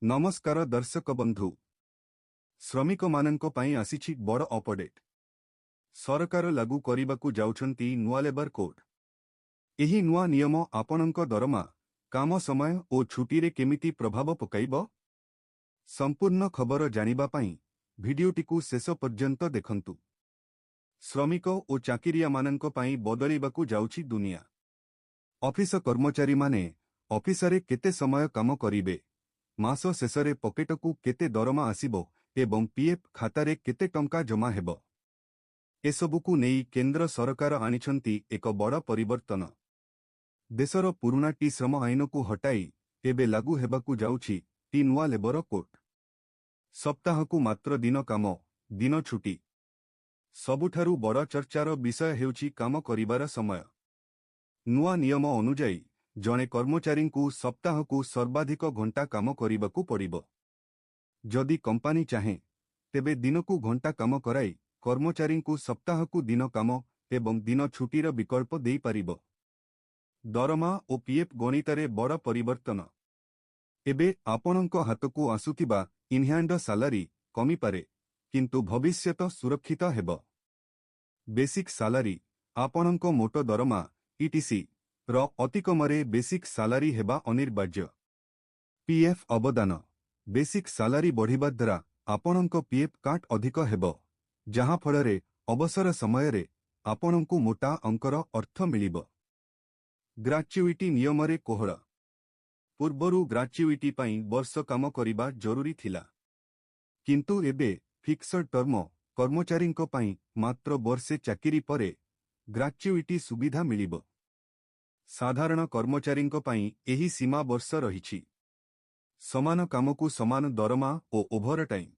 नमस्कार दर्शक बंधु श्रमिक माननको पई आसीछि बड़ अपडेट। सरकार लागू करिबाकू जाउछंती नुआ लेबर कोड। एही नुआ नियम आपणंक दरमा काम समय ओ छुट्टी रे केमिति प्रभाव पकाइबो। संपूर्ण खबर जानिबा पई भिडियोटिकू शेष पर्यंत देखंतु। श्रमिक ओ चाकिरिया माननको पई बदलिबाकू जाउछि दुनिया। ऑफिस कर्मचारी माने ऑफिसरे केते समय काम करिबे, मास शेषरे पकेटकू केते दरमा आसिबो एवं पीएफ खातारे केते टंका जमा हेबो। एसबुकू नेई केंद्र सरकार आनिछंती एक बड़ परिवर्तन। देशर पुराना टी श्रम आईनकू हटाई एबे लागू हेबाकू जाउछि टी नुआ लेबर कोड। सप्ताहकू मात्र दिन काम, दिन छुट्टी। सबुठारु बड़ चर्चार विषय हेउछि काम करिबार समय। नुआ नियम अनुजाई जणे कर्मचारी को सप्ताह को सर्वाधिक घंटा काम करिबाकू पड़िबो। जदि कंपनी चाहे तेबे दिन को घंटा काम कराई कर्मचारी को सप्ताह को दिन काम एवं दिन छुट्टीर विकल्प देई पारिबो। दरमा ओ पीएफ गणितरे बड़ परिवर्तन। एबे आपणंक हातकू आसुथिबा इनहैंड सालारी कमी पारे, किंतु भविष्यत सुरक्षित हेबो। बेसिक सालारी आपणंक मोट दरमा ईटीसी रो अतिकमरे बेसिक सालारी हेबा अनिर्वाज्य। पीएफ अवदान बेसिक सालारी बढ़िबा द्वारा आपणंक पीएफ काट अधिक हेबो, जहां फलरे अवसर समयरे आपणंकु मोटा अंकर अर्थ मिलिबो। ग्राच्युइटी नियमरे कोहळ। पूर्वरु ग्राच्युइटी पई वर्ष काम करिबा जरूरी थिला, किंतु एबे फिक्स्ड टर्म कर्मचारींक पई मात्र वर्षे चाकिरी परे ग्राच्युइटी सुविधा मिलिबो। साधारण कर्मचारींक पई एही सीमा वर्ष रहिछि। समान कामकू समान दरमा ओ ओभरटाइम।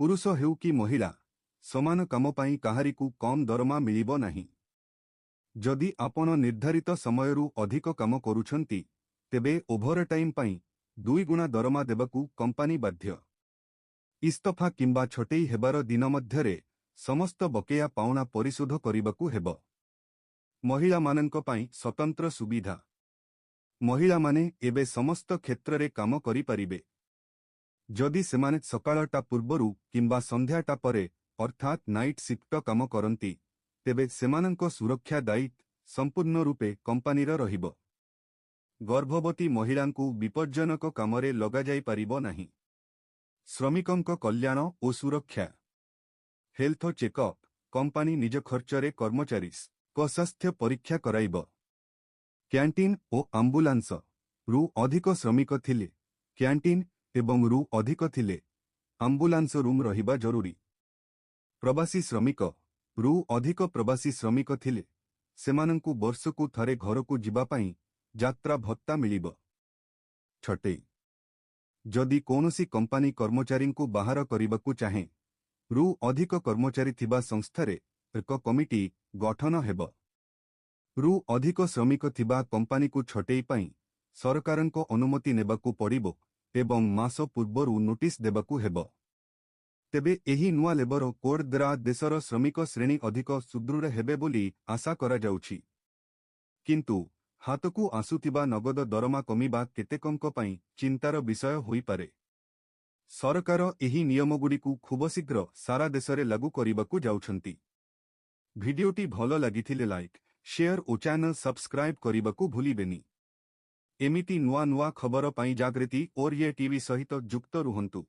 पुरुष हेउ कि महिला समान काम पई काहारिकू कम दरमा मिलिबो नाही। जदि आपण निर्धारित समयरू अधिक काम करूछंती तेबे ओभरटाइम पई 2 गुणा दरमा देबाकू कंपनी बाध्य। इस्तफा किंबा छटेई हेबार दिन मध्यरे समस्त बकेया पाउना परिशोध करिबाकू हेबो। महिला माननक पई स्वतंत्र सुविधा। महिला माने एबे समस्त क्षेत्र रे काम करि परिबे। जदि सेमाने सकाळटा पूर्वरु किंबा संध्याटा परे अर्थात नाइट शिफ्ट काम करंती तेबे सेमानंक सुरक्षा दायित्व संपूर्ण रूपे कंपनीर रहिबो। गर्भवती महिलांकू विपज्जनक कामरे लगा जाई परिबो नाही। श्रमिकंक कल्याण ओ सुरक्षा। हेल्थ चेकअप कंपनी निज खर्चरे कर्मचारीस को स्वास्थ्य परीक्षा कराइब। कैंटीन ओ आम्बुलांस रु अधिक श्रमिक थिले कैंटीन एवं रु अधिक थिले आम्बुलांस रूम रहिबा जरूरी। प्रवासी श्रमिक रु अधिक प्रवासी श्रमिक थिले सेमानंकु वर्षकू थरे घरकू जिबा पई यात्रा भत्ता मिलिब। छटेई जदि कोनोसी कंपनी कर्मचारींकु बाहर करिबाकू चाहे रु अधिक कर्मचारी थिबा संस्थारे एक कमिटी गठन हेबो। रु अधिक श्रमिक थिबा कंपनी को छटेई पई सरकारंको अनुमति नेबाकू पड़िबो एवं मास पूर्वरु नोटिस देबाकू हेबो। तेबे एही नुआ लेबर कोड द्वारा देशर श्रमिक श्रेणी अधिक सुदृढ़ हेबे बोली आशा करा जाउछि। किंतु हातकू आसुथिबा नगद दरमा कमिबा केतेकंक पई चिंतार विषय होई पारे। सरकार एही नियमगुड़िकू खूब शीघ्र सारा देशरे लागू करिबाकू जाउछंती। भिडियोटी भलो लागिथिले लाइक, शेयर ओ चैनल सब्सक्राइब करिबाकू भूलिबेनी। एमिति नुआ नुआ खबर पाई जागृति ओरिए टीवी सहित जुक्त रुहंतु।